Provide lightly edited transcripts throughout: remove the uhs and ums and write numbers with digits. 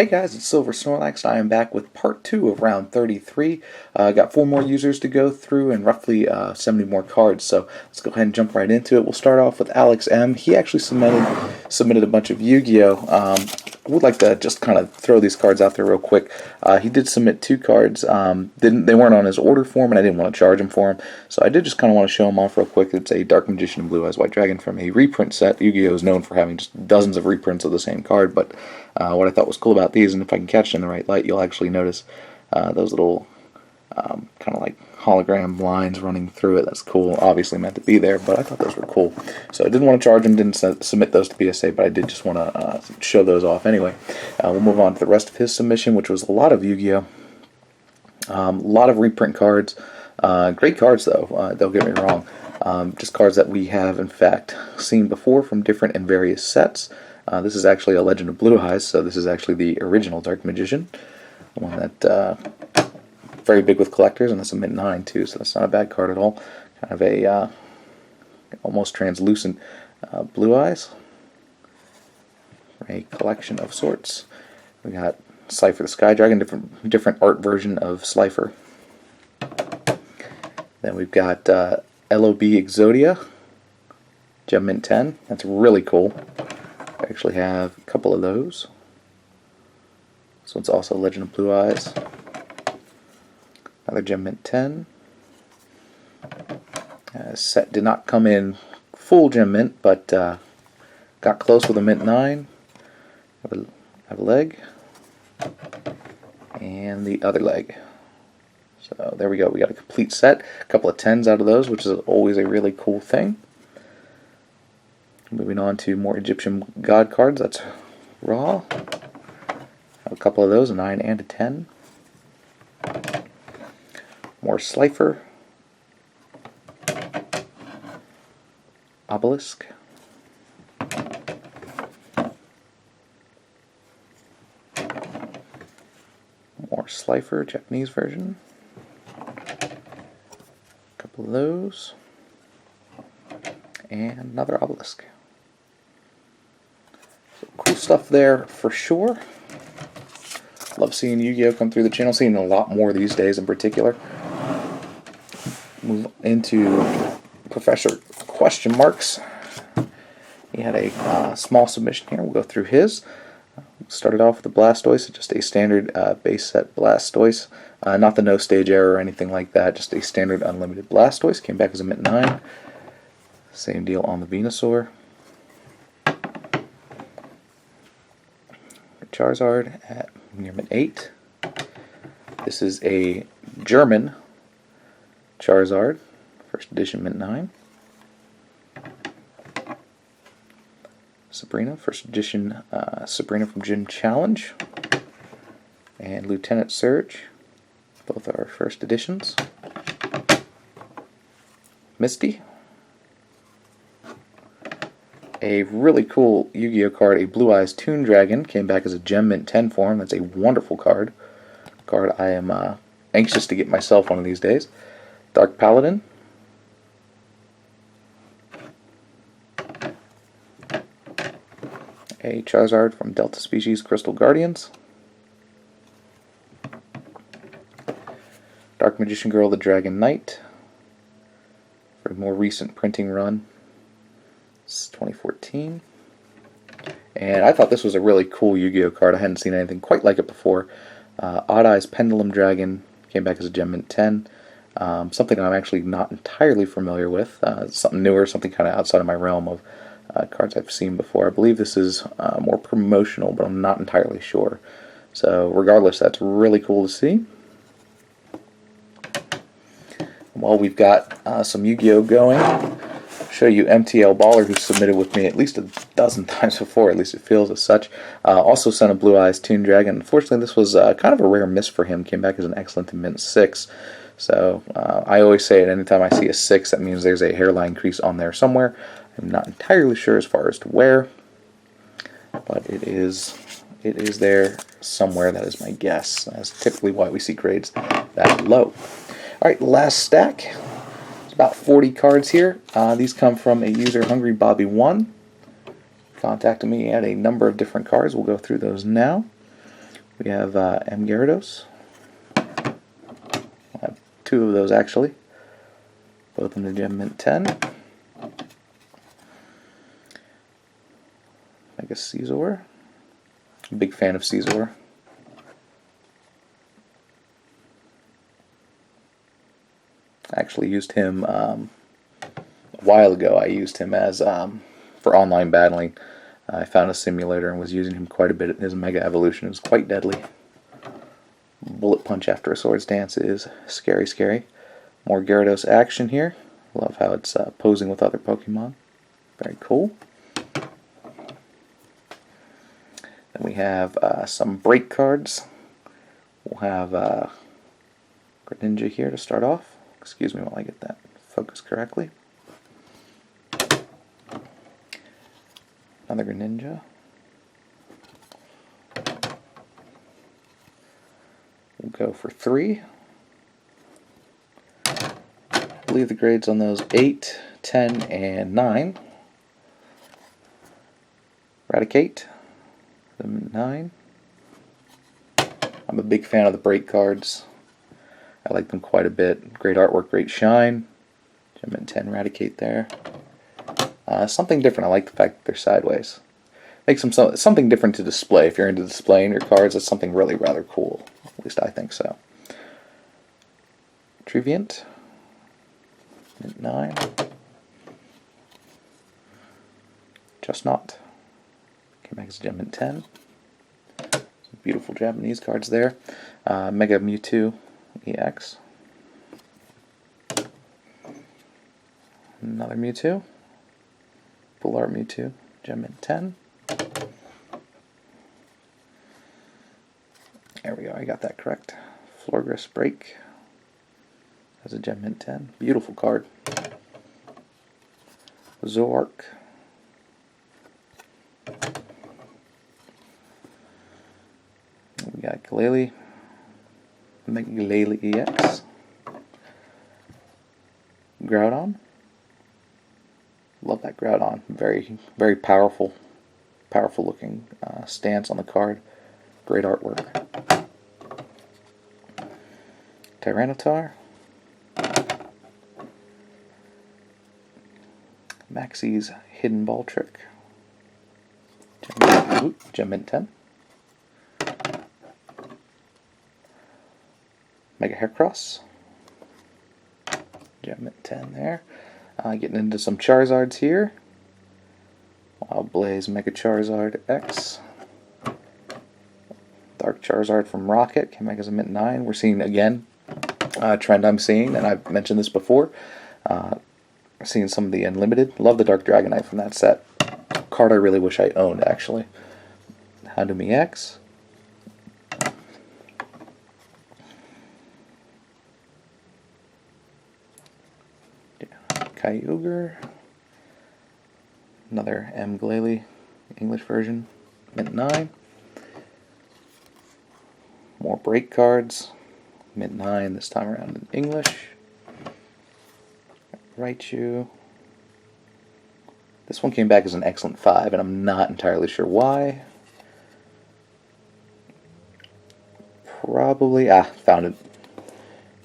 Hey guys, it's Silver Snorlax. I am back with part 2 of round 33. Got 4 more users to go through and roughly 70 more cards, so let's go ahead and jump right into it. We'll start off with Alex M. He actually submitted a bunch of Yu-Gi-Oh! I would like to just kind of throw these cards out there real quick. He did submit 2 cards. They weren't on his order form, and I didn't want to charge him for them, so I did just kind of want to show them off real quick. It's a Dark Magician and Blue Eyes White Dragon from a reprint set. Yu-Gi-Oh! Is known for having just dozens of reprints of the same card, but what I thought was cool about these, and if I can catch it in the right light, you'll actually notice those little kind of like hologram lines running through it. That's cool. Obviously meant to be there, but I thought those were cool. So I didn't want to charge them, didn't submit those to PSA, but I did just want to show those off anyway. We'll move on to the rest of his submission, which was a lot of Yu-Gi-Oh! A lot of reprint cards. Great cards, though. Don't get me wrong. Just cards that we have, in fact, seen before from different and various sets. This is actually a Legend of Blue Eyes, so this is actually the original Dark Magician. One that very big with collectors, and that's a mint 9 too, so that's not a bad card at all. Kind of a almost translucent Blue Eyes. A collection of sorts. We got Slifer the Sky Dragon, different art version of Slifer. Then we've got LOB Exodia, Gem Mint 10. That's really cool. I actually have a couple of those. This one's also Legend of Blue Eyes. Another Gem Mint 10. Set did not come in full Gem Mint, but got close with a Mint 9. Have a leg. And the other leg. So there we go. We got a complete set. A couple of 10s out of those, which is always a really cool thing. Moving on to more Egyptian God cards. That's raw. Have a couple of those, a 9 and a 10. More Slifer. Obelisk. More Slifer, Japanese version. A couple of those. And another Obelisk. So cool stuff there for sure. Love seeing Yu-Gi-Oh! Come through the channel, seeing a lot more these days in particular. Move into Professor Question Marks. He had a small submission here. We'll go through his. Started off with the Blastoise, just a standard base set Blastoise. Not the no stage error or anything like that, just a standard unlimited Blastoise. Came back as a Mint 9. Same deal on the Venusaur. Charizard at near Mint 8. This is a German Charizard, first edition Mint 9. Sabrina, first edition Sabrina from Gym Challenge. And Lieutenant Surge, both are first editions. Misty. A really cool Yu-Gi-Oh! Card, a Blue Eyes Toon Dragon, came back as a Gem Mint 10 form. That's a wonderful card. I am anxious to get myself one of these days. Dark Paladin. A Charizard from Delta Species Crystal Guardians. Dark Magician Girl the Dragon Knight. For a more recent printing run. 2014. And I thought this was a really cool Yu-Gi-Oh! Card. I hadn't seen anything quite like it before. Odd Eyes Pendulum Dragon came back as a Gem Mint 10. Something I'm actually not entirely familiar with. Something newer, something kind of outside of my realm of cards I've seen before. I believe this is more promotional, but I'm not entirely sure. So regardless, that's really cool to see. While we've got some Yu-Gi-Oh! Going, show you MTL Baller, who submitted with me at least a dozen times before, at least it feels as such. Also sent a Blue Eyes Toon Dragon. Unfortunately, this was kind of a rare miss for him. Came back as an excellent Mint 6. So I always say it, anytime I see a 6, that means there's a hairline crease on there somewhere. I'm not entirely sure as far as to where, but it is there somewhere. That is my guess. That's typically why we see grades that low. Alright, last stack. About 40 cards here. These come from a user, Hungry Bobby 1. Contacted me at a number of different cards. We'll go through those now. We have M. Gyarados. I have 2 of those actually, both in the Gem Mint 10. Mega Caesar. Big fan of Caesar. I actually used him a while ago. I used him as for online battling. I found a simulator and was using him quite a bit. His Mega Evolution is quite deadly. Bullet Punch after a Swords Dance is scary, scary. More Gyarados action here. Love how it's posing with other Pokemon. Very cool. Then we have some break cards. We'll have Greninja here to start off. Excuse me while I get that focused correctly. Another Greninja. We'll go for 3. I believe the grades on those 8, 10, and 9. Eradicate. 9. I'm a big fan of the break cards. I like them quite a bit. Great artwork, great shine. Gem Mint 10 Eradicate there. Something different. I like the fact that they're sideways. Makes them something different to display. If you're into displaying your cards, that's something really rather cool. At least I think so. Trevenant. Mint 9. Just Not. Came back as Gem Mint 10. Some beautiful Japanese cards there. Mega Mewtwo EX. Another Mewtwo. Full Art Mewtwo, Gem Mint 10. There we go, I got that correct. Florgress Break as a Gem Mint 10. Beautiful card. Zoroark. We got Glalie. Mega Glalie EX. Groudon. Love that Groudon. Very, very powerful looking stance on the card. Great artwork. Tyranitar. Maxie's Hidden Ball Trick. Gem Mint 10. Mega Heracross. Gem Mint 10 there. Getting into some Charizards here. Wild Blaze Mega Charizard X. Dark Charizard from Rocket came back as a Mint 9. We're seeing again a trend I'm seeing, and I've mentioned this before. Seeing some of the Unlimited. Love the Dark Dragonite from that set. Card I really wish I owned actually. Houndoom EX. Kyogre. Another M. Glalie, English version, Mint 9. More break cards, Mint 9 this time around in English. Raichu. This one came back as an excellent 5, and I'm not entirely sure why. Probably, found it.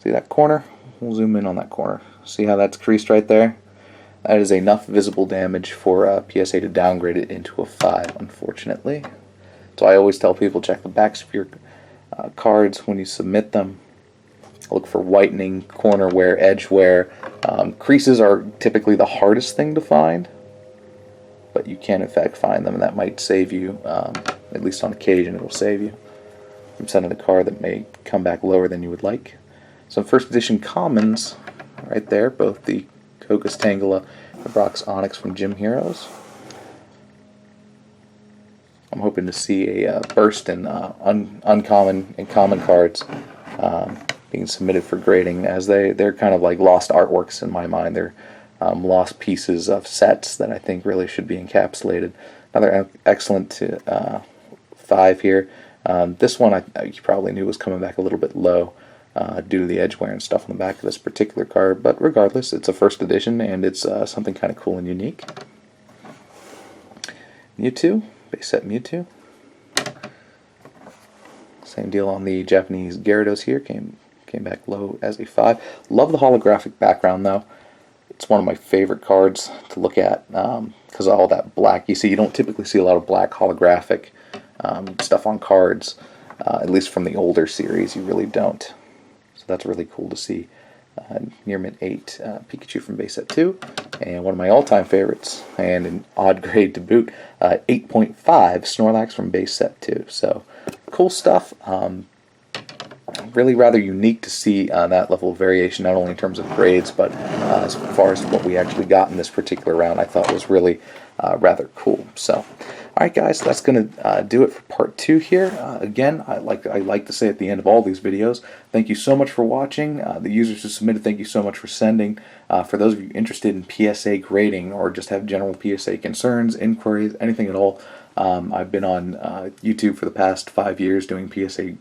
See that corner? We'll zoom in on that corner. See how that's creased right there? That is enough visible damage for PSA to downgrade it into a 5, unfortunately. So I always tell people, check the backs of your cards when you submit them. Look for whitening, corner wear, edge wear. Creases are typically the hardest thing to find, but you can in fact find them, and that might save you, at least on occasion it'll save you from sending a card that may come back lower than you would like. Some first edition commons right there, both the Koga's Tangela and Brock's Onyx from Gym Heroes. I'm hoping to see a burst in uncommon and common cards being submitted for grading, as they're kind of like lost artworks in my mind. They're lost pieces of sets that I think really should be encapsulated. Another excellent 5 here. This one you probably knew was coming back a little bit low due to the edge wear and stuff on the back of this particular card, but regardless, it's a first edition and it's something kind of cool and unique. Mewtwo, base set Mewtwo. Same deal on the Japanese Gyarados here. Came back low as a 5. Love the holographic background though. It's one of my favorite cards to look at because of all that black. You see, you don't typically see a lot of black holographic stuff on cards, at least from the older series. You really don't. So that's really cool to see. Near mint 8, Pikachu from base set 2, and one of my all-time favorites, and an odd grade to boot, 8.5 Snorlax from base set 2. So cool stuff. Really rather unique to see that level of variation, not only in terms of grades, but as far as what we actually got in this particular round, I thought was really rather cool. So, alright guys, that's going to do it for part 2 here. Again, I like to say at the end of all these videos, thank you so much for watching. The users who submitted, thank you so much for sending. For those of you interested in PSA grading or just have general PSA concerns, inquiries, anything at all, I've been on YouTube for the past 5 years doing PSA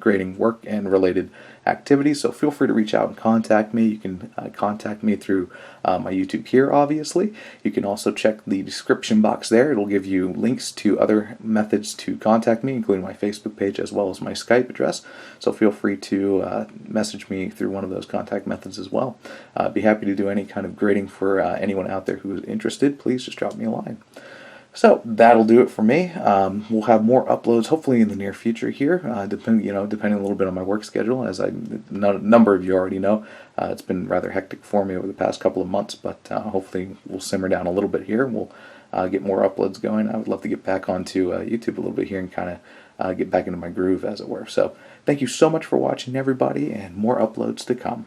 grading work and related activities, so feel free to reach out and contact me. You can contact me through my YouTube here, obviously. You can also check the description box there. It'll give you links to other methods to contact me, including my Facebook page as well as my Skype address, so feel free to message me through one of those contact methods as well. I'd be happy to do any kind of grading for anyone out there who is interested. Please just drop me a line. So that'll do it for me. We'll have more uploads hopefully in the near future here, depending a little bit on my work schedule. As a number of you already know, it's been rather hectic for me over the past couple of months, but hopefully we'll simmer down a little bit here and we'll get more uploads going. I would love to get back onto YouTube a little bit here and kind of get back into my groove, as it were. So thank you so much for watching, everybody, and more uploads to come.